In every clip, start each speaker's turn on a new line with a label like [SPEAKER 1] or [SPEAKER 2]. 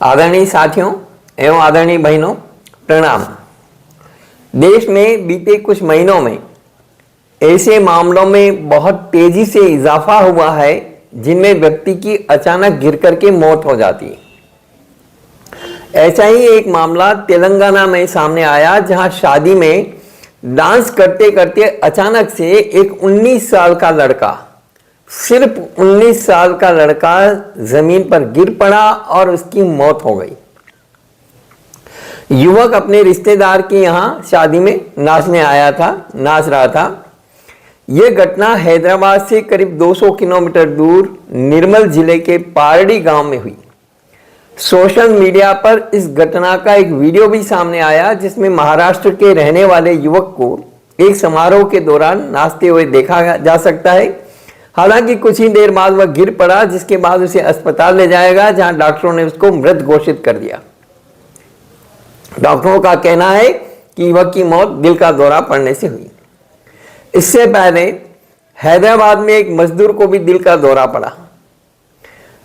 [SPEAKER 1] आदरणीय साथियों एवं आदरणीय बहनों, प्रणाम। देश में बीते कुछ महीनों में ऐसे मामलों में बहुत तेजी से इजाफा हुआ है जिनमें व्यक्ति की अचानक गिर करके मौत हो जाती है। ऐसा ही एक मामला तेलंगाना में सामने आया, जहां शादी में डांस करते करते अचानक से एक 19 साल का लड़का, सिर्फ 19 साल का लड़का जमीन पर गिर पड़ा और उसकी मौत हो गई। युवक अपने रिश्तेदार के यहां शादी में नाच रहा था। यह घटना हैदराबाद से करीब 200 किलोमीटर दूर निर्मल जिले के पारडी गांव में हुई। सोशल मीडिया पर इस घटना का एक वीडियो भी सामने आया, जिसमें महाराष्ट्र के रहने वाले युवक को एक समारोह के दौरान नाचते हुए देखा जा सकता है। हालांकि कुछ ही देर बाद वह गिर पड़ा, जिसके बाद उसे अस्पताल ले जाएगा, जहां डॉक्टरों ने उसको मृत घोषित कर दिया। डॉक्टरों का कहना है कि युवक की मौत दिल का दौरा पड़ने से हुई। इससे पहले हैदराबाद में एक मजदूर को भी दिल का दौरा पड़ा।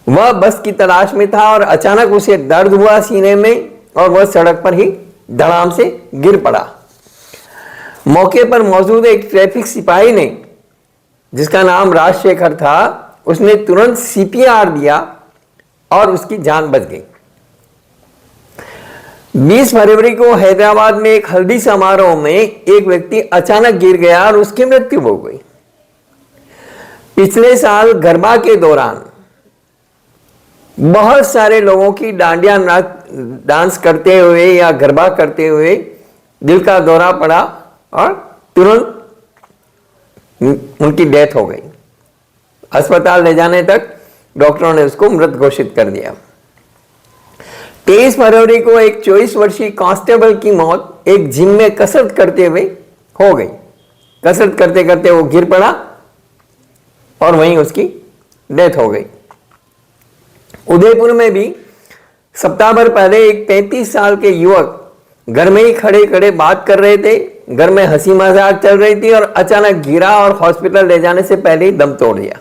[SPEAKER 1] वह बस की तलाश में था और अचानक उसे दर्द हुआ सीने में और वह सड़क पर ही धड़ाम से गिर पड़ा। मौके पर मौजूद एक ट्रैफिक सिपाही ने, जिसका नाम राजशेखर था, उसने तुरंत सीपीआर दिया और उसकी जान बच गई। 20 फरवरी को हैदराबाद में एक हल्दी समारोह में एक व्यक्ति अचानक गिर गया और उसकी मृत्यु हो गई। पिछले साल गरबा के दौरान बहुत सारे लोगों की डांडिया डांस करते हुए या गरबा करते हुए दिल का दौरा पड़ा और तुरंत उनकी डेथ हो गई। अस्पताल ले जाने तक डॉक्टरों ने उसको मृत घोषित कर दिया। 23 फरवरी को एक 24 वर्षीय कांस्टेबल की मौत एक जिम में कसरत करते हुए हो गई। कसरत करते करते वो गिर पड़ा और वहीं उसकी डेथ हो गई। उदयपुर में भी सप्ताह भर पहले एक 35 साल के युवक घर में ही खड़े खड़े बात कर रहे थे। घर में हंसी मजाक चल रही थी और अचानक गिरा और हॉस्पिटल ले जाने से पहले ही दम तोड़ दिया।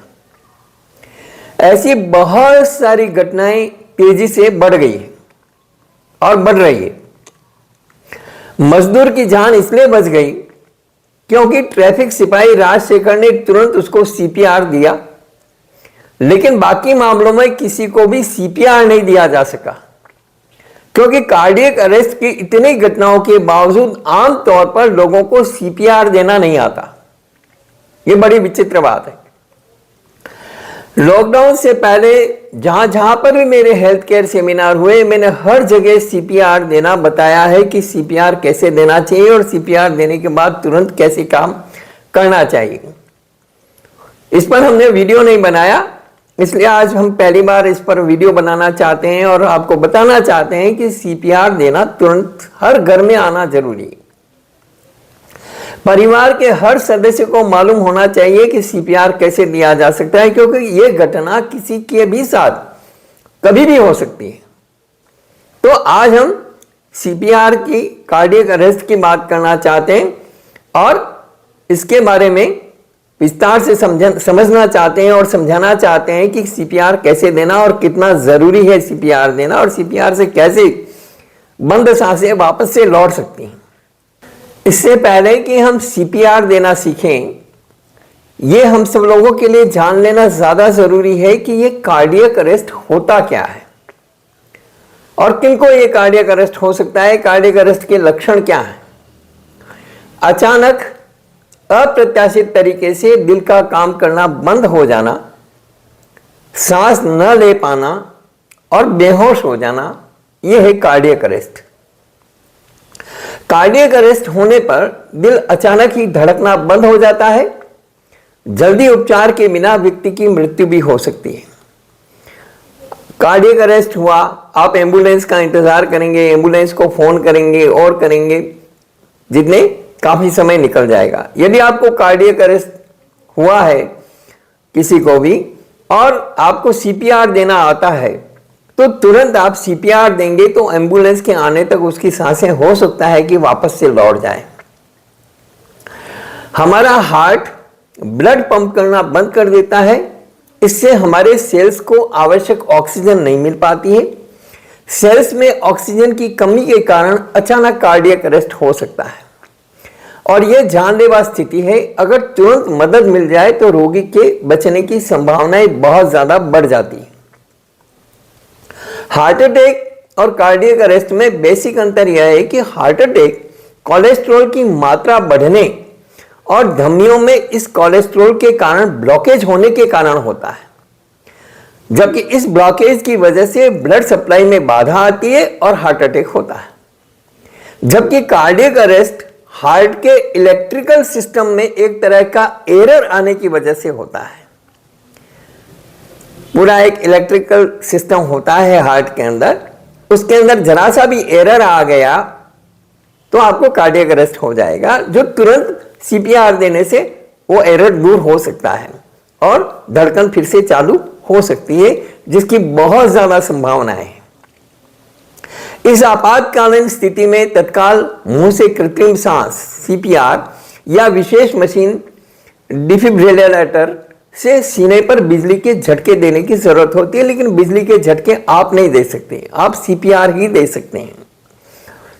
[SPEAKER 1] ऐसी बहुत सारी घटनाएं तेजी से बढ़ गई है और बढ़ रही है। मजदूर की जान इसलिए बच गई क्योंकि ट्रैफिक सिपाही राजशेखर ने तुरंत उसको सीपीआर दिया, लेकिन बाकी मामलों में किसी को भी सीपीआर नहीं दिया जा सका, क्योंकि कार्डियक अरेस्ट की इतनी घटनाओं के बावजूद आमतौर पर लोगों को सीपीआर देना नहीं आता। यह बड़ी विचित्र बात है। लॉकडाउन से पहले जहां जहां पर भी मेरे हेल्थ केयर सेमिनार हुए, मैंने हर जगह सीपीआर देना बताया है कि सीपीआर कैसे देना चाहिए और सीपीआर देने के बाद तुरंत कैसे काम करना चाहिए। इस पर हमने वीडियो नहीं बनाया, इसलिए आज हम पहली बार इस पर वीडियो बनाना चाहते हैं और आपको बताना चाहते हैं कि सीपीआर देना तुरंत हर घर में आना जरूरी है। परिवार के हर सदस्य को मालूम होना चाहिए कि सीपीआर कैसे दिया जा सकता है, क्योंकि यह घटना किसी के भी साथ कभी भी हो सकती है। तो आज हम सीपीआर की, कार्डियक अरेस्ट की बात करना चाहते हैं और इसके बारे में विस्तार से समझना चाहते हैं और समझाना चाहते हैं कि सीपीआर कैसे देना और कितना जरूरी है सीपीआर देना और सीपीआर से कैसे बंद सांसें वापस से लौट सकती हैं। इससे पहले कि हम सीपीआर देना सीखें, ये हम सब लोगों के लिए जान लेना ज्यादा जरूरी है कि ये कार्डियक अरेस्ट होता क्या है और किनको ये कार्डियक अरेस्ट हो सकता है। कार्डियक अरेस्ट के लक्षण क्या हैं? अचानक अप्रत्याशित तरीके से दिल का काम करना बंद हो जाना, सांस न ले पाना और बेहोश हो जाना, यह है कार्डियक अरेस्ट। कार्डियक अरेस्ट होने पर दिल अचानक ही धड़कना बंद हो जाता है। जल्दी उपचार के बिना व्यक्ति की मृत्यु भी हो सकती है। कार्डियक अरेस्ट हुआ, आप एम्बुलेंस का इंतजार करेंगे, एम्बुलेंस को फोन करेंगे और करेंगे, जितने काफी समय निकल जाएगा। यदि आपको कार्डियक अरेस्ट हुआ है किसी को भी और आपको सीपीआर देना आता है, तो तुरंत आप सीपीआर देंगे तो एम्बुलेंस के आने तक उसकी सांसें हो सकता है कि वापस से लौट जाए। हमारा हार्ट ब्लड पंप करना बंद कर देता है, इससे हमारे सेल्स को आवश्यक ऑक्सीजन नहीं मिल पाती है। सेल्स में ऑक्सीजन की कमी के कारण अचानक कार्डियक अरेस्ट हो सकता है और यह जानलेवा स्थिति है। अगर तुरंत मदद मिल जाए तो रोगी के बचने की संभावनाएं बहुत ज्यादा बढ़ जाती है। हार्ट अटैक और कार्डियक अरेस्ट में बेसिक अंतर यह है कि हार्ट अटैक कोलेस्ट्रॉल की मात्रा बढ़ने और धमनियों में इस कोलेस्ट्रॉल के कारण ब्लॉकेज होने के कारण होता है, जबकि इस ब्लॉकेज की वजह से ब्लड सप्लाई में बाधा आती है और हार्ट अटैक होता है। जबकि कार्डियक अरेस्ट हार्ट के इलेक्ट्रिकल सिस्टम में एक तरह का एरर आने की वजह से होता है। पूरा एक इलेक्ट्रिकल सिस्टम होता है हार्ट के अंदर, उसके अंदर जरा सा भी एरर आ गया तो आपको कार्डियक अरेस्ट हो जाएगा, जो तुरंत सीपीआर देने से वो एरर दूर हो सकता है और धड़कन फिर से चालू हो सकती है, जिसकी बहुत ज्यादा संभावना है। इस आपातकालीन स्थिति में तत्काल मुंह से कृत्रिम सांस सीपीआर या विशेष मशीन डिफिब्रिलेटर से सीने पर बिजली के झटके देने की जरूरत होती है, लेकिन बिजली के झटके आप नहीं दे सकते, आप सीपीआर ही दे सकते हैं।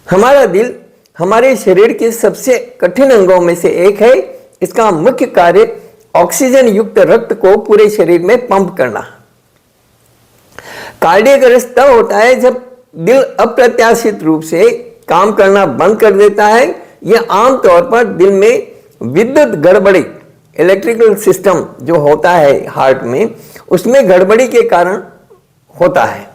[SPEAKER 1] हमारा दिल हमारे शरीर के सबसे कठिन अंगों में से एक है। इसका मुख्य कार्य ऑक्सीजन युक्त रक्त को पूरे शरीर में पंप करना। कार्डियक अरेस्ट तब होता है जब दिल अप्रत्याशित रूप से काम करना बंद कर देता है। यह आमतौर पर दिल में विद्युत गड़बड़ी, इलेक्ट्रिकल सिस्टम जो होता है हार्ट में, उसमें गड़बड़ी के कारण होता है,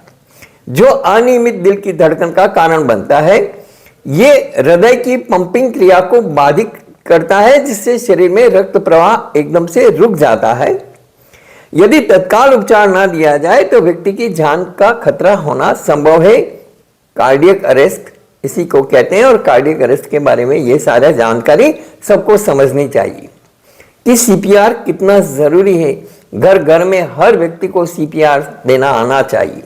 [SPEAKER 1] जो अनियमित दिल की धड़कन का कारण बनता है। यह हृदय की पंपिंग क्रिया को बाधित करता है, जिससे शरीर में रक्त प्रवाह एकदम से रुक जाता है। यदि तत्काल उपचार ना दिया जाए तो व्यक्ति की जान का खतरा होना संभव है। कार्डियक अरेस्ट इसी को कहते हैं और कार्डियक अरेस्ट के बारे में ये सारा जानकारी सबको समझनी चाहिए कि सीपीआर कितना जरूरी है। घर घर में हर व्यक्ति को सीपीआर देना आना चाहिए।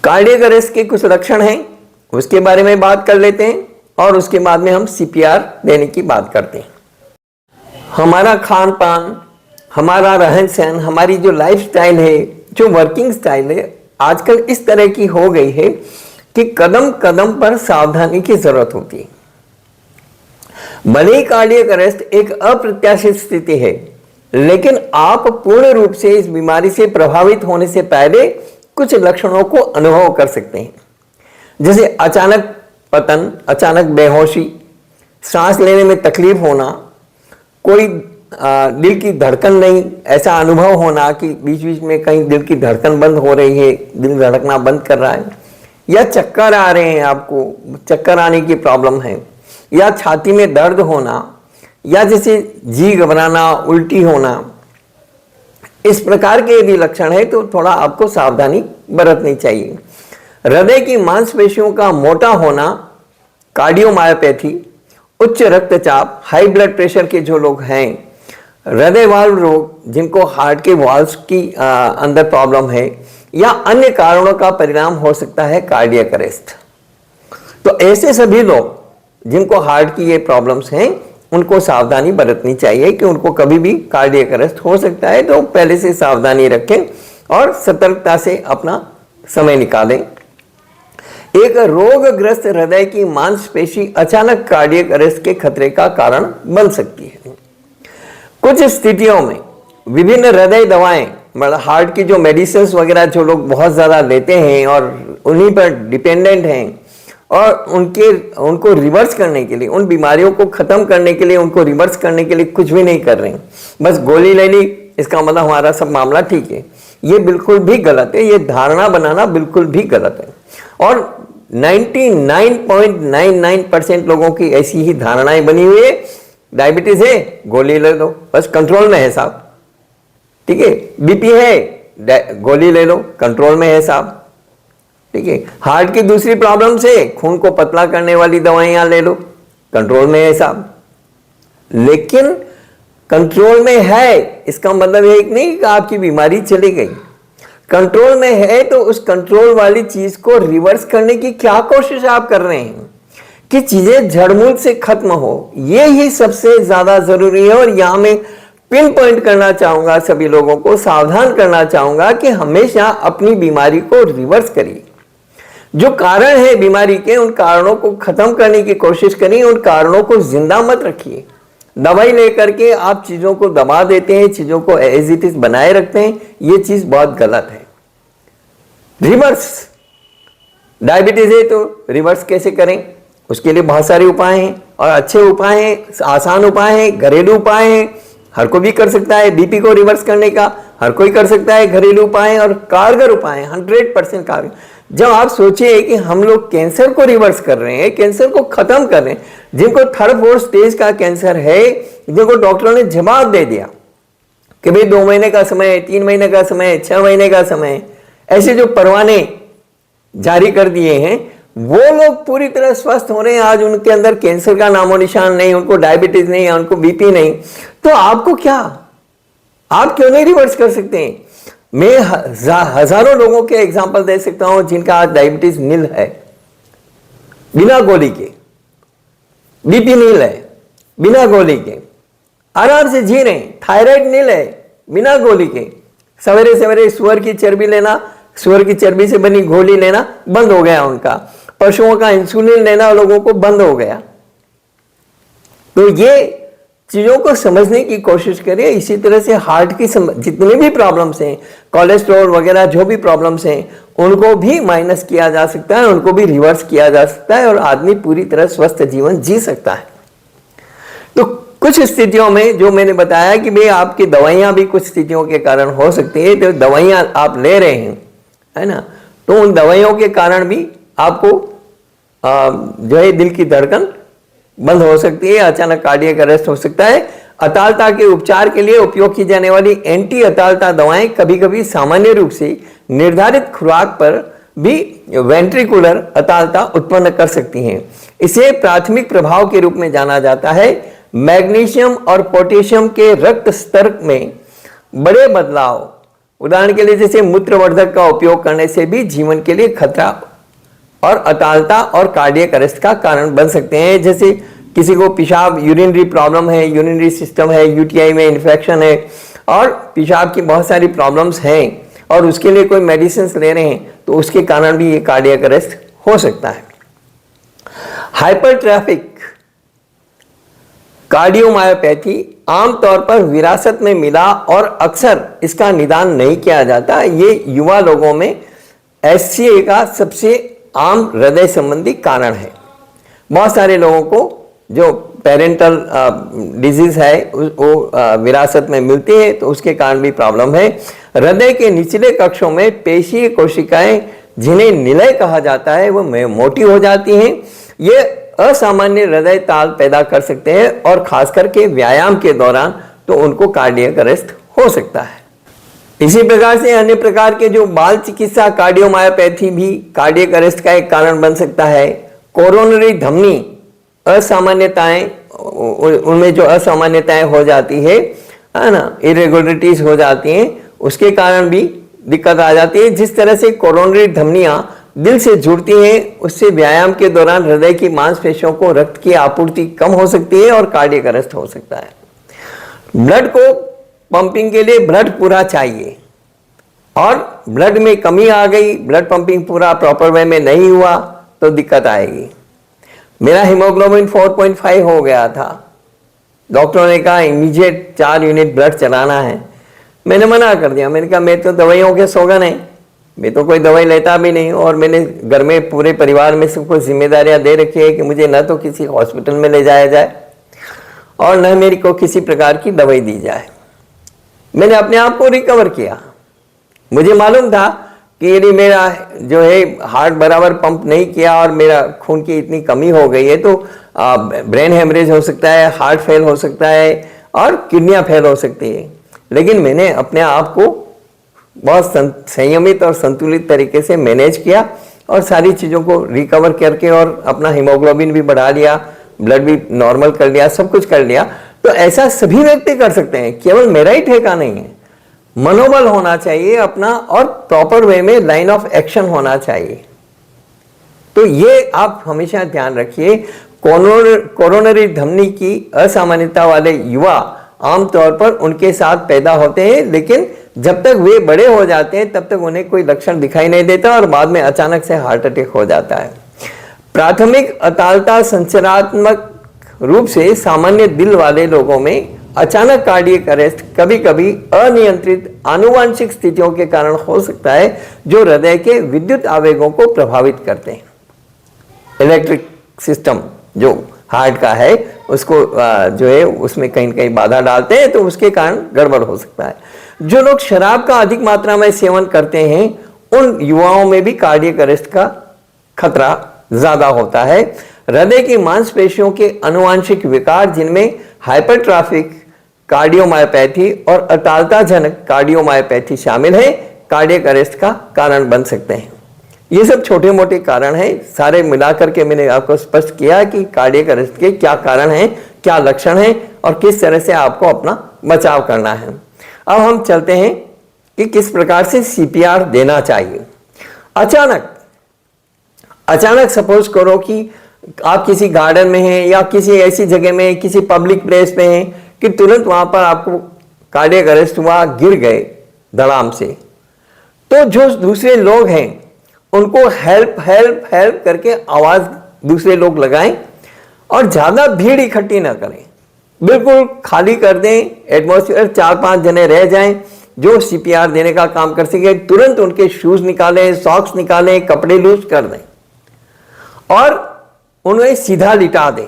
[SPEAKER 1] कार्डियक अरेस्ट के कुछ लक्षण हैं, उसके बारे में बात कर लेते हैं और उसके बाद में हम सीपीआर देने की बात करते हैं। हमारा खान पान, हमारा रहन सहन, हमारी जो लाइफस्टाइल है, जो वर्किंग स्टाइल है, आजकल इस तरह की हो गई है कि कदम कदम पर सावधानी की जरूरत होती है। भले ही कार्डियक अरेस्ट एक अप्रत्याशित स्थिति है, लेकिन आप पूर्ण रूप से इस बीमारी से प्रभावित होने से पहले कुछ लक्षणों को अनुभव कर सकते हैं, जैसे अचानक पतन, अचानक बेहोशी, सांस लेने में तकलीफ होना, कोई दिल की धड़कन नहीं ऐसा अनुभव होना कि बीच बीच में कहीं दिल की धड़कन बंद हो रही है, दिल धड़कना बंद कर रहा है, या चक्कर आ रहे हैं, आपको चक्कर आने की प्रॉब्लम है, या छाती में दर्द होना, या जैसे जी घबराना, उल्टी होना, इस प्रकार के यदि लक्षण है तो थोड़ा आपको सावधानी बरतनी चाहिए। हृदय की मांसपेशियों का मोटा होना, कार्डियोमायोपैथी, उच्च रक्तचाप, हाई ब्लड प्रेशर के जो लोग हैं, हृदय वाल्व रोग, जिनको हार्ट के वाल्व्स की अंदर प्रॉब्लम है, या अन्य कारणों का परिणाम हो सकता है कार्डियक अरेस्ट। तो ऐसे सभी लोग जिनको हार्ट की ये प्रॉब्लम्स हैं, उनको सावधानी बरतनी चाहिए कि उनको कभी भी कार्डियक अरेस्ट हो सकता है, तो पहले से सावधानी रखें और सतर्कता से अपना समय निकालें। एक रोगग्रस्त हृदय की मांसपेशी अचानक कार्डियक अरेस्ट के खतरे का कारण बन सकती है। कुछ स्थितियों में विभिन्न हृदय दवाएं, मतलब हार्ट की जो मेडिसिन वगैरह जो लोग बहुत ज़्यादा लेते हैं और उन्हीं पर डिपेंडेंट हैं, और उनको रिवर्स करने के लिए, उन बीमारियों को ख़त्म करने के लिए, उनको रिवर्स करने के लिए कुछ भी नहीं कर रहे हैं, बस गोली ले ली, इसका मतलब हमारा सब मामला ठीक है। ये बिल्कुल भी गलत है, ये धारणा बनाना बिल्कुल भी गलत है। और 99.99% लोगों की ऐसी ही धारणाएं बनी हुई है। डायबिटीज है, गोली ले लो, बस कंट्रोल में है साहब, ठीक है। बीपी है, गोली ले लो, कंट्रोल में है साहब, ठीक है। हार्ट की दूसरी प्रॉब्लम से खून को पतला करने वाली दवाइयां ले लो, कंट्रोल में है साहब। लेकिन कंट्रोल में है इसका मतलब ये नहीं कि आपकी बीमारी चली गई। कंट्रोल में है तो उस कंट्रोल वाली चीज को रिवर्स करने की क्या कोशिश आप कर रहे हैं कि चीजें जड़मूल से खत्म हो, ये ही सबसे ज्यादा जरूरी है। और यहां मैं पिन पॉइंट करना चाहूंगा, सभी लोगों को सावधान करना चाहूंगा कि हमेशा अपनी बीमारी को रिवर्स करिए। जो कारण है बीमारी के, उन कारणों को खत्म करने की कोशिश करिए, उन कारणों को जिंदा मत रखिए। दवाई लेकर के आप चीजों को दबा देते हैं, चीजों को एज इट इज बनाए रखते हैं, ये चीज बहुत गलत है। रिवर्स डायबिटीज है तो रिवर्स कैसे करें, उसके लिए बहुत सारे उपाय हैं और अच्छे उपाय हैं, आसान उपाय हैं, घरेलू उपाय हैं, हर कोई भी कर सकता है। बीपी को रिवर्स करने का हर कोई कर सकता है, घरेलू उपाय और कारगर उपाय, 100% कारगर। जब आप सोचिए कि हम लोग कैंसर को रिवर्स कर रहे हैं, कैंसर को खत्म कर रहे हैं, जिनको 3rd 4th स्टेज का कैंसर है, जिनको डॉक्टरों ने जवाब दे दिया कि भाई 2 महीने का समय, 3 महीने का समय, 6 महीने का समय, ऐसे जो परवाने जारी कर दिए हैं, वो लोग पूरी तरह स्वस्थ हो रहे हैं। आज उनके अंदर कैंसर का नामो निशान नहीं, उनको डायबिटीज नहीं है, उनको बीपी नहीं। तो आपको क्या, आप क्यों नहीं रिवर्स कर सकते हैं? मैं हजारों लोगों के एग्जांपल दे सकता हूं जिनका आज डायबिटीज नील है, बिना गोली के, बीपी नील है बिना गोली के, आराम से जी रहे हैं, थायराइड नील है बिना गोली के, सवेरे सवेरे सुअर की चर्बी लेना, सुअर की चर्बी से बनी गोली लेना बंद हो गया उनका, पशुओं का इंसुलिन लेना लोगों को बंद हो गया। तो ये चीजों को समझने की कोशिश करिए। इसी तरह से हार्ट की जितने भी प्रॉब्लम्स हैं, कोलेस्ट्रॉल वगैरह जो भी प्रॉब्लम्स हैं, उनको भी माइनस किया जा सकता है, उनको भी रिवर्स किया जा सकता है और आदमी पूरी तरह स्वस्थ जीवन जी सकता है। तो कुछ स्थितियों में जो मैंने बताया कि भाई आपकी दवाइयां भी कुछ स्थितियों के कारण हो सकती है, तो दवाइयां आप ले रहे हैं, है ना, तो उन दवाइयों के कारण भी आपको जो है दिल की धड़कन बंद हो सकती है, अचानक कार्डियक अरेस्ट हो सकता है। अतालता के उपचार के लिए उपयोग की जाने वाली एंटी अतालता दवाएं कभी कभी सामान्य रूप से निर्धारित खुराक पर भी वेंट्रिकुलर अतालता उत्पन्न कर सकती हैं। इसे प्राथमिक प्रभाव के रूप में जाना जाता है। मैग्नीशियम और पोटेशियम के रक्त स्तर में बड़े बदलाव, उदाहरण के लिए जैसे मूत्रवर्धक का उपयोग करने से भी जीवन के लिए खतरा और अतालता और कार्डियक अरेस्ट का कारण बन सकते हैं। जैसे किसी को पेशाब, यूरिनरी प्रॉब्लम है, यूरिनरी सिस्टम है, यूटीआई में इन्फेक्शन है और पेशाब की बहुत सारी प्रॉब्लम्स हैं और उसके लिए कोई मेडिसिन ले रहे हैं, तो उसके कारण भी ये कार्डियक अरेस्ट हो सकता है। हाइपरट्रॉफिक कार्डियोमायोपैथी आमतौर पर विरासत में मिला और अक्सर इसका निदान नहीं किया जाता। ये युवा लोगों में एससीए का सबसे आम हृदय संबंधी कारण है। बहुत सारे लोगों को जो पेरेंटल डिजीज है वो विरासत में मिलती है, तो उसके कारण भी प्रॉब्लम है। हृदय के निचले कक्षों में पेशीय कोशिकाएं, जिन्हें निलय कहा जाता है, वो मोटी हो जाती हैं। ये असामान्य हृदय ताल पैदा कर सकते हैं और खास करके व्यायाम के दौरान तो उनको कार्डियक अरेस्ट हो सकता है। इसी प्रकार से अन्य प्रकार के जो बाल चिकित्सा कार्डियोमायोपैथी भी कार्डियक अरेस्ट का एक कारण बन सकता है। कोरोनरी धमनी असामान्यताएं, उनमें जो असामान्यताएं हो जाती है ना, इरेगुलरिटीज हो जाती हैं, उसके कारण भी दिक्कत आ जाती है। जिस तरह से कोरोनरी धमनियां दिल से जुड़ती हैं, उससे व्यायाम के दौरान हृदय की मांसपेशियों को रक्त की आपूर्ति कम हो सकती है और कार्डियक अरेस्ट हो सकता है। ब्लड को पंपिंग के लिए ब्लड पूरा चाहिए और ब्लड में कमी आ गई, ब्लड पंपिंग पूरा प्रॉपर वे में नहीं हुआ तो दिक्कत आएगी। मेरा हीमोग्लोबिन 4.5 हो गया था, डॉक्टरों ने कहा इमीडिएट 4 यूनिट ब्लड चलाना है। मैंने मना कर दिया, मैंने कहा मैं तो दवाइयों के सौगन है, मैं तो कोई दवाई लेता भी नहीं और मैंने घर में पूरे परिवार में सबको जिम्मेदारियां दे रखी है कि मुझे न तो किसी हॉस्पिटल में ले जाया जाए और न मेरी को किसी प्रकार की दवाई दी जाए। मैंने अपने आप को रिकवर किया। मुझे मालूम था कि यदि मेरा जो है हार्ट बराबर पंप नहीं किया और मेरा खून की इतनी कमी हो गई है तो ब्रेन हेमरेज हो सकता है, हार्ट फेल हो सकता है और किडनियां फेल हो सकती है। लेकिन मैंने अपने आप को बहुत संयमित और संतुलित तरीके से मैनेज किया और सारी चीज़ों को रिकवर करके और अपना हीमोग्लोबिन भी बढ़ा लिया, ब्लड भी नॉर्मल कर लिया, सब कुछ कर लिया। तो ऐसा सभी व्यक्ति कर सकते हैं, केवल मेरा ही ठेका नहीं है। मनोबल होना चाहिए अपना और प्रॉपर वे में लाइन ऑफ एक्शन होना चाहिए। तो ये आप हमेशा ध्यान रखिए। कोरोनरी धमनी की असामान्यता वाले युवा आमतौर पर उनके साथ पैदा होते हैं, लेकिन जब तक वे बड़े हो जाते हैं तब तक उन्हें कोई लक्षण दिखाई नहीं देता और बाद में अचानक से हार्ट अटैक हो जाता है। प्राथमिक अतालता संरचनात्मक रूप से सामान्य दिल वाले लोगों में अचानक कार्डियक अरेस्ट कभी कभी अनियंत्रित आनुवंशिक स्थितियों के कारण हो सकता है जो हृदय के विद्युत आवेगों को प्रभावित करते हैं। इलेक्ट्रिक सिस्टम जो हार्ट का है उसको जो है उसमें कहीं न कहीं बाधा डालते हैं तो उसके कारण गड़बड़ हो सकता है। जो लोग शराब का अधिक मात्रा में सेवन करते हैं उन युवाओं में भी कार्डियक अरेस्ट का खतरा ज्यादा होता है। हृदय की मांसपेशियों के आनुवंशिक विकार जिनमें हाइपरट्रॉफिक कार्डियोमायोपैथी और अतालताजनक कार्डियोमायोपैथी शामिल है, कार्डियक अरेस्ट का कारण बन सकते हैं। ये सब छोटे मोटे कारण हैं, सारे मिलाकर के मैंने आपको स्पष्ट किया कि कार्डियक अरेस्ट के क्या कारण हैं, क्या लक्षण हैं और किस तरह से आपको अपना बचाव करना है। अब हम चलते हैं कि किस प्रकार से सीपीआर देना चाहिए। अचानक सपोज करो कि आप किसी गार्डन में हैं या किसी ऐसी जगह में, किसी पब्लिक प्लेस में हैं कि तुरंत वहां पर आपको कार्डियक अरेस्ट हुआ, गिर गए धड़ाम से, तो जो दूसरे लोग हैं उनको हेल्प हेल्प हेल्प करके आवाज दूसरे लोग लगाएं और ज्यादा भीड़ इकट्ठी ना करें, बिल्कुल खाली कर दें एटमॉस्फेयर, 4-5 जने रह जाएं जो सीपीआर देने का काम कर सके। तुरंत उनके शूज निकालें, सॉक्स निकालें, कपड़े लूज कर दें और उन्हें सीधा लिटा दें।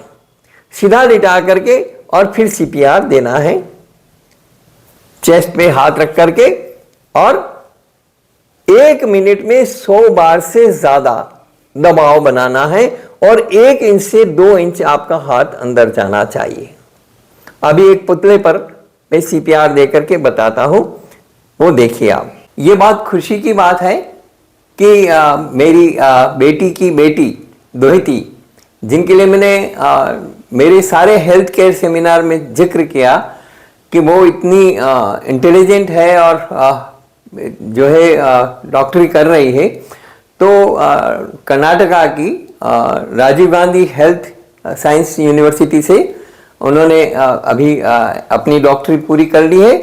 [SPEAKER 1] सीधा लिटा करके और फिर सीपीआर देना है, चेस्ट पे हाथ रख करके, और 1 मिनट में 100 बार से ज्यादा दबाव बनाना है और 1 इंच से 2 इंच आपका हाथ अंदर जाना चाहिए। अभी एक पुतले पर मैं सीपीआर दे करके बताता हूं, वो देखिए आप। ये बात खुशी की बात है कि मेरी बेटी की बेटी दोहिती, जिनके लिए मैंने मेरे सारे हेल्थ केयर सेमिनार में जिक्र किया कि वो इतनी इंटेलिजेंट है और जो है डॉक्टरी कर रही है, तो कर्नाटका की Rajiv Gandhi health science university से उन्होंने अभी अपनी डॉक्टरी पूरी कर ली है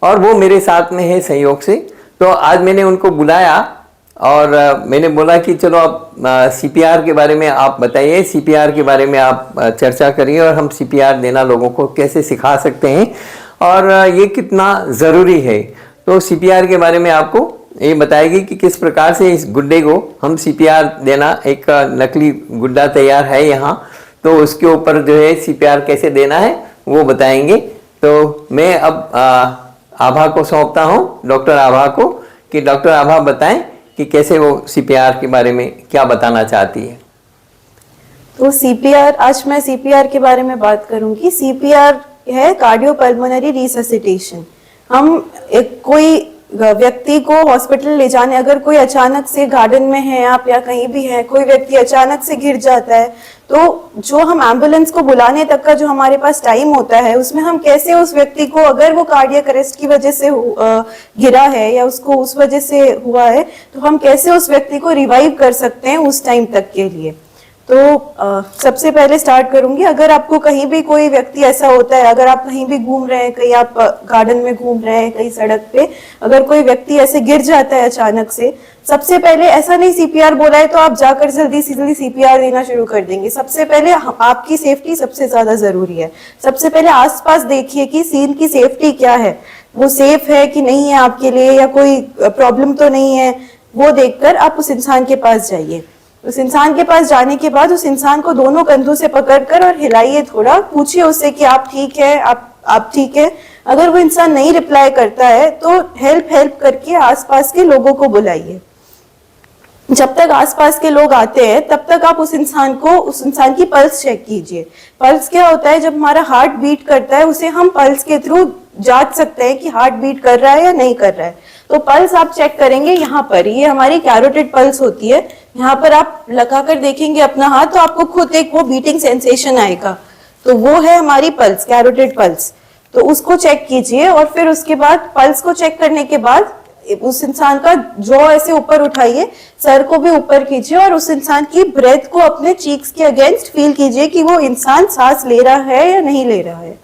[SPEAKER 1] और वो मेरे साथ में है सहयोग से। तो आज मैंने उनको बुलाया और मैंने बोला कि चलो अब सीपीआर के बारे में आप बताइए, सीपीआर के बारे में आप चर्चा करिए और हम सीपीआर देना लोगों को कैसे सिखा सकते हैं और ये कितना ज़रूरी है। तो सीपीआर के बारे में आपको ये बताएगी कि किस प्रकार से इस गुड्डे को हम सीपीआर देना, एक नकली गुड्डा तैयार है यहाँ, तो उसके ऊपर जो है सीपीआर कैसे देना है वो बताएंगे। तो मैं अब आभा को सौंपता हूँ, डॉक्टर आभा को, कि डॉक्टर आभा बताएं कि कैसे वो सीपीआर के बारे में क्या बताना चाहती है।
[SPEAKER 2] तो सीपीआर, आज मैं सीपीआर के बारे में बात करूंगी। सीपीआर है कार्डियोपल्मोनरी रिससिटेशन। हम एक कोई व्यक्ति को हॉस्पिटल ले जाने, अगर कोई अचानक से गार्डन में है आप या कहीं भी है, कोई व्यक्ति अचानक से गिर जाता है, तो जो हम एम्बुलेंस को बुलाने तक का जो हमारे पास टाइम होता है उसमें हम कैसे उस व्यक्ति को, अगर वो कार्डियक अरेस्ट की वजह से गिरा है या उसको उस वजह से हुआ है, तो हम कैसे उस व्यक्ति को रिवाइव कर सकते हैं उस टाइम तक के लिए। तो सबसे पहले स्टार्ट करूंगी, अगर आपको कहीं भी कोई व्यक्ति ऐसा होता है, अगर आप कहीं भी घूम रहे हैं, कहीं आप गार्डन में घूम रहे हैं, कहीं सड़क पे, अगर कोई व्यक्ति ऐसे गिर जाता है अचानक से, सबसे पहले ऐसा नहीं सीपीआर बोला है तो आप जाकर जल्दी से जल्दी सीपीआर देना शुरू कर देंगे। सबसे पहले आपकी सेफ्टी सबसे ज्यादा जरूरी है। सबसे पहले आसपास देखिए कि सीन की सेफ्टी क्या है, वो सेफ है कि नहीं है आपके लिए, या कोई प्रॉब्लम तो नहीं है, वो देखकर आप उस इंसान के पास जाइए। उस इंसान के पास जाने के बाद उस इंसान को दोनों कंधों से पकड़कर और हिलाइए, थोड़ा पूछिए उससे कि आप ठीक है, आप ठीक है। अगर वो इंसान नहीं रिप्लाई करता है तो हेल्प करके आसपास के लोगों को बुलाइए। जब तक आसपास के लोग आते हैं तब तक आप उस इंसान की पल्स चेक कीजिए। पल्स क्या होता है, जब हमारा हार्ट बीट करता है उसे हम पल्स के थ्रू जांच सकते हैं कि हार्ट बीट कर रहा है या नहीं कर रहा है। तो पल्स आप चेक करेंगे यहाँ पर, ये हमारी कैरोटिड पल्स होती है। यहाँ पर आप लगाकर देखेंगे अपना हाथ तो आपको खुद एक वो बीटिंग सेंसेशन आएगा, तो वो है हमारी पल्स, कैरोटिड पल्स। तो उसको चेक कीजिए और फिर उसके बाद पल्स को चेक करने के बाद उस इंसान का जॉ ऐसे ऊपर उठाइए, सर को भी ऊपर कीजिए और उस इंसान की ब्रेथ को अपने चीक्स के अगेंस्ट फील कीजिए कि वो इंसान सांस ले रहा है या नहीं ले रहा है।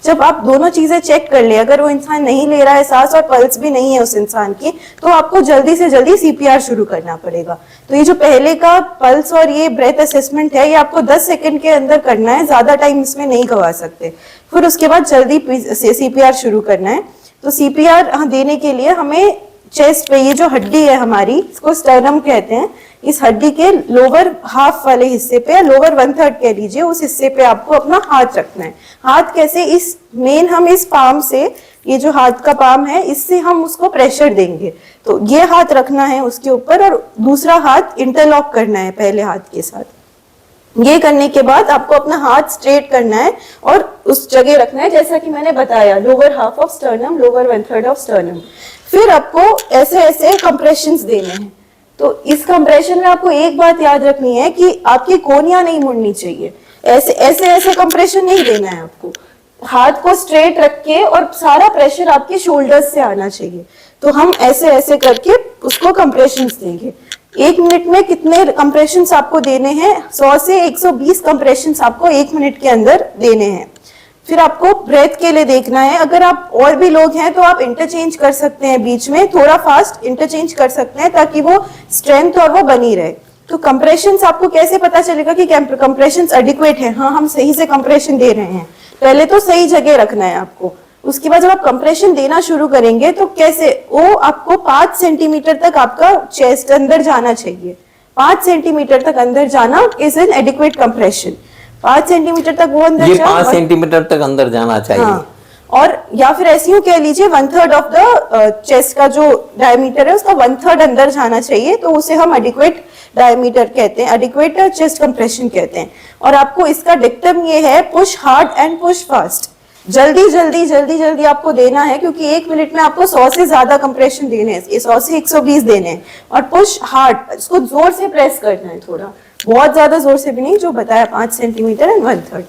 [SPEAKER 2] जब आप दोनों चीजें चेक कर ले, अगर वो इंसान नहीं ले रहा है सांस और पल्स भी नहीं है उस इंसान की, तो आपको जल्दी से जल्दी सीपीआर शुरू करना पड़ेगा। तो ये जो पहले का पल्स और ये ब्रेथ असेसमेंट है, ये आपको 10 सेकंड के अंदर करना है, ज्यादा टाइम इसमें नहीं गवा सकते। फिर उसके बाद जल्दी सीपीआर शुरू करना है। तो सीपीआर देने के लिए हमें चेस्ट पे, ये जो हड्डी है हमारी, इसको स्टर्नम कहते हैं, इस हड्डी के लोअर हाफ वाले हिस्से पे, लोअर 1/3 कह लीजिए, उस हिस्से पे आपको अपना हाथ रखना है। हाथ कैसे, इस मेन हम इस पाम से, ये जो हाथ का पाम है, इससे हम उसको प्रेशर देंगे। तो ये हाथ रखना है उसके ऊपर और दूसरा हाथ इंटरलॉक करना है पहले हाथ के साथ। ये करने के बाद आपको अपना हाथ स्ट्रेट करना है और उस जगह रखना है जैसा कि मैंने बताया, lower half of sternum, lower 1/3 of sternum. फिर आपको ऐसे ऐसे कंप्रेशंस देने हैं। तो इस कंप्रेशन में आपको एक बात याद रखनी है कि आपकी कोनियां नहीं मुड़नी चाहिए, ऐसे ऐसे ऐसे कंप्रेशन नहीं देना है आपको। हाथ को स्ट्रेट रख के और सारा प्रेशर आपके शोल्डर्स से आना चाहिए। तो हम ऐसे ऐसे करके उसको कंप्रेशंस देंगे। 1 मिनट में कितने कंप्रेशंस आपको देने हैं? 100 से 120 कंप्रेशंस आपको 1 मिनट के अंदर देने हैं। फिर आपको ब्रेथ के लिए देखना है, अगर आप और भी लोग हैं तो आप इंटरचेंज कर सकते हैं, बीच में थोड़ा फास्ट इंटरचेंज कर सकते हैं ताकि वो स्ट्रेंथ और वो बनी रहे। तो कंप्रेशंस आपको कैसे पता चलेगा कि कंप्रेशंस एडिक्वेट है? हाँ, हम सही से कंप्रेशन दे रहे हैं। पहले तो सही जगह रखना है आपको। उसके बाद जब आप कंप्रेशन देना शुरू करेंगे तो कैसे, वो आपको 5 सेंटीमीटर तक आपका चेस्ट अंदर जाना चाहिए। 5 सेंटीमीटर तक अंदर जाना is an adequate compression. 5 centimetre तक वो अंदर,
[SPEAKER 1] ये 5 सेंटीमीटर तक अंदर जाना चाहिए।
[SPEAKER 2] हाँ। और या फिर ऐसे यूं कह लीजिए 1/3 ऑफ द चेस्ट का जो डायमीटर है उसका 1/3 अंदर जाना चाहिए, तो उसे हम एडिक्वेट डायमीटर कहते हैं, एडिक्वेट चेस्ट कंप्रेशन कहते हैं। और आपको इसका डिक्टम ये है, push hard and push fast. जल्दी जल्दी जल्दी जल्दी आपको देना है, क्योंकि 1 मिनट में आपको 100 से ज्यादा कंप्रेशन देने हैं, 100 से 120 देने हैं। और पुश हार्ड, इसको जोर से प्रेस करना है, थोड़ा, बहुत ज्यादा जोर से भी नहीं, जो बताया 5 सेंटीमीटर एंड 1/3।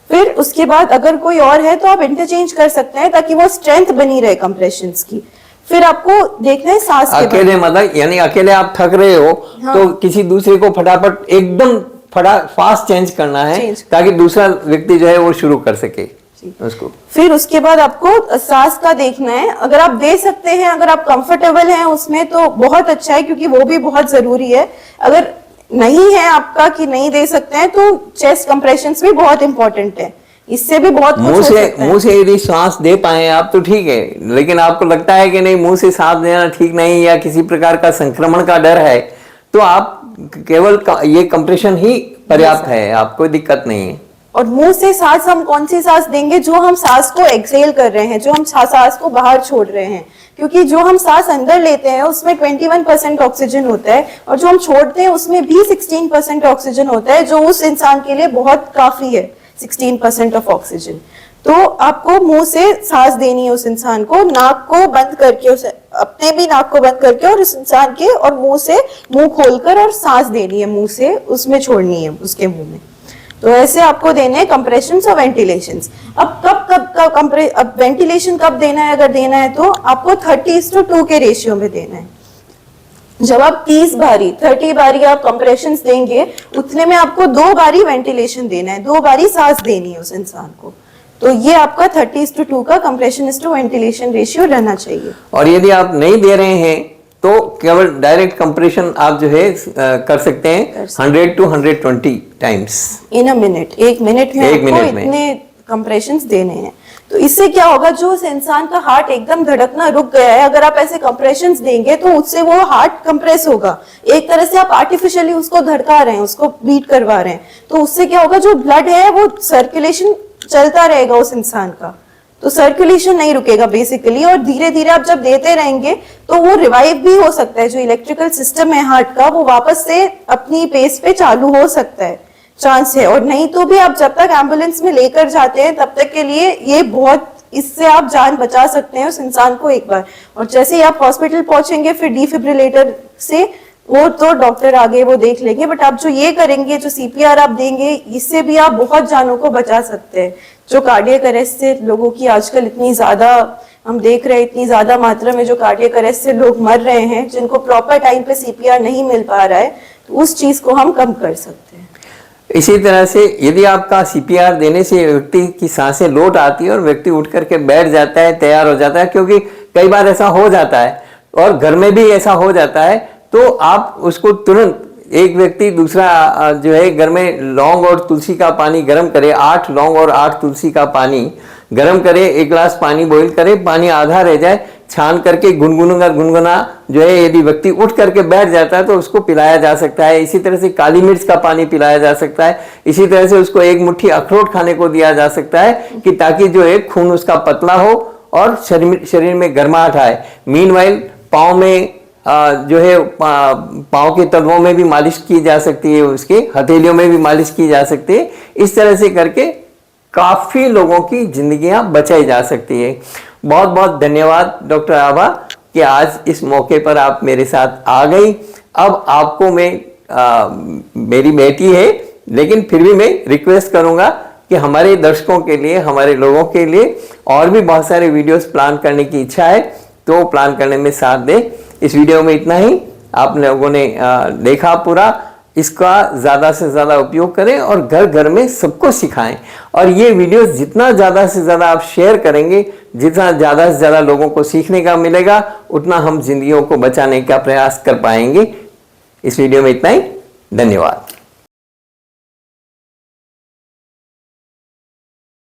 [SPEAKER 2] फिर उसके बाद अगर कोई और है तो आप इंटरचेंज कर सकते हैं ताकि वो स्ट्रेंथ बनी रहे कंप्रेशंस की। फिर आपको देखना है सांस के
[SPEAKER 1] अकेले, मतलब यानी अकेले आप थक रहे हो, हाँ, तो किसी दूसरे को फटाफट एकदम फास्ट चेंज करना है ताकि दूसरा व्यक्ति जो है वो शुरू कर सके उसको।
[SPEAKER 2] फिर उसके बाद आपको सांस का देखना है, अगर आप दे सकते हैं, अगर आप कंफर्टेबल हैं उसमें तो बहुत अच्छा है, क्योंकि वो भी बहुत जरूरी है। अगर नहीं है आपका कि नहीं दे सकते हैं तो चेस्ट कंप्रेशंस भी बहुत इंपॉर्टेंट है, इससे भी बहुत
[SPEAKER 1] मुंह से यदि सांस दे पाए आप तो ठीक है, लेकिन आपको लगता है कि नहीं मुंह से सांस देना ठीक नहीं, या किसी प्रकार का संक्रमण का डर है, तो आप केवल ये कंप्रेशन ही पर्याप्त है, आपको कोई दिक्कत नहीं है।
[SPEAKER 2] और मुंह से सांस हम कौन सी सांस देंगे? जो हम सांस को एक्सहेल कर रहे हैं, जो हम सांस को बाहर छोड़ रहे हैं, क्योंकि जो हम सांस अंदर लेते हैं उसमें 21% ऑक्सीजन होता है और जो हम छोड़ते हैं उसमें भी 16% ऑक्सीजन होता है, जो उस इंसान के लिए बहुत काफी है, 16% ऑफ ऑक्सीजन। तो आपको मुंह से सांस देनी है उस इंसान को, नाक को बंद करके, उसे अपने भी नाक को बंद करके और उस इंसान के, और मुंह से मुंह खोलकर और सांस देनी है मुंह से, उसमें छोड़नी है उसके मुंह में। तो ऐसे आपको देने हैं कंप्रेशंस और वेंटिलेशंस। अब अब वेंटिलेशन कब देना है? अगर देना है तो आपको 30:2 के रेशियो में देना है। जब आप 30 बारी आप कंप्रेशंस देंगे, उतने में आपको 2 बारी वेंटिलेशन देना है, 2 बारी सांस देनी है उस इंसान को। तो ये आपका 30:2 का कंप्रेशन टू वेंटिलेशन रेशियो रहना चाहिए।
[SPEAKER 1] और यदि आप नहीं दे रहे हैं तो केवल डायरेक्ट कंप्रेशन आप जो है कर सकते हैं 100 to 120 times
[SPEAKER 2] in a minute. 1 minute में आपको इतने कंप्रेशंस देने हैं। तो इससे क्या होगा, जो उस इंसान का हार्ट एकदम धड़कना रुक गया है, अगर आप ऐसे कंप्रेशंस देंगे तो उससे वो हार्ट कंप्रेस होगा। एक तरह से आप आर्टिफिशियली उसको धड़का रहे हैं, उसको बीट करवा रहे हैं। तो उससे क्या होगा, जो ब्लड है वो सर्कुलेशन चलता रहेगा उस इंसान का, तो सर्कुलेशन नहीं रुकेगा बेसिकली। और धीरे धीरे आप जब देते रहेंगे तो वो रिवाइव भी हो सकता है, जो इलेक्ट्रिकल सिस्टम है हार्ट का वो वापस से अपनी पेस पे चालू हो सकता है, चांस है। और नहीं तो भी आप जब तक एम्बुलेंस में लेकर जाते हैं तब तक के लिए ये बहुत, इससे आप जान बचा सकते हैं उस इंसान को एक बार। और जैसे ही आप हॉस्पिटल पहुंचेंगे फिर डिफिब्रिलेटर से वो तो डॉक्टर आगे वो देख लेंगे, बट आप जो ये करेंगे, जो सीपीआर आप देंगे, इससे भी आप बहुत जानों को बचा सकते हैं। जो कार्डियक अरेस्ट से लोगों की आजकल इतनी ज्यादा हम देख रहे हैं, इतनी ज्यादा मात्रा में जो कार्डियक अरेस्ट से लोग मर रहे हैं, जिनको प्रॉपर टाइम पे सीपीआर नहीं मिल पा रहा है, तो उस चीज को हम कम कर सकते हैं।
[SPEAKER 1] इसी तरह से यदि आपका सीपीआर देने से व्यक्ति की सांसें लौट आती है और व्यक्ति उठ करके बैठ जाता है, तैयार हो जाता है, क्योंकि कई बार ऐसा हो जाता है और घर में भी ऐसा हो जाता है, तो आप उसको तुरंत, एक व्यक्ति दूसरा जो है घर में लौंग और तुलसी का पानी गर्म करे, 8 लौंग और 8 तुलसी का पानी गर्म करे, 1 गिलास पानी बॉईल करे, पानी आधा रह जाए, छान करके गुनगुना जो है यदि व्यक्ति उठ करके बैठ जाता है तो उसको पिलाया जा सकता है। इसी तरह से काली मिर्च का पानी पिलाया जा सकता है। इसी तरह से उसको 1 मुट्ठी अखरोट खाने को दिया जा सकता है कि ताकि जो है खून उसका पतला हो और शरीर में गर्माहट आए। मीनवाइल पाँव में जो है पाँव के तलवों में भी मालिश की जा सकती है, उसके हथेलियों में भी मालिश की जा सकती है। इस तरह से करके काफी लोगों की जिंदगियां बचाई जा सकती है। बहुत बहुत धन्यवाद डॉक्टर आभा कि आज इस मौके पर आप मेरे साथ आ गई। अब आपको मैं मेरी बेटी है लेकिन फिर भी मैं रिक्वेस्ट करूंगा कि हमारे दर्शकों के लिए, हमारे लोगों के लिए और भी बहुत सारे वीडियोस प्लान करने की इच्छा है तो प्लान करने में साथ दे। इस वीडियो में इतना ही, आप लोगों ने देखा पूरा। इसका ज़्यादा से ज़्यादा उपयोग करें और घर घर में सबको सिखाएं। और ये वीडियो जितना ज़्यादा से ज़्यादा आप शेयर करेंगे, जितना ज़्यादा से ज़्यादा लोगों को सीखने का मिलेगा, उतना हम जिंदगियों को बचाने का प्रयास कर पाएंगे। इस वीडियो में इतना ही, धन्यवाद।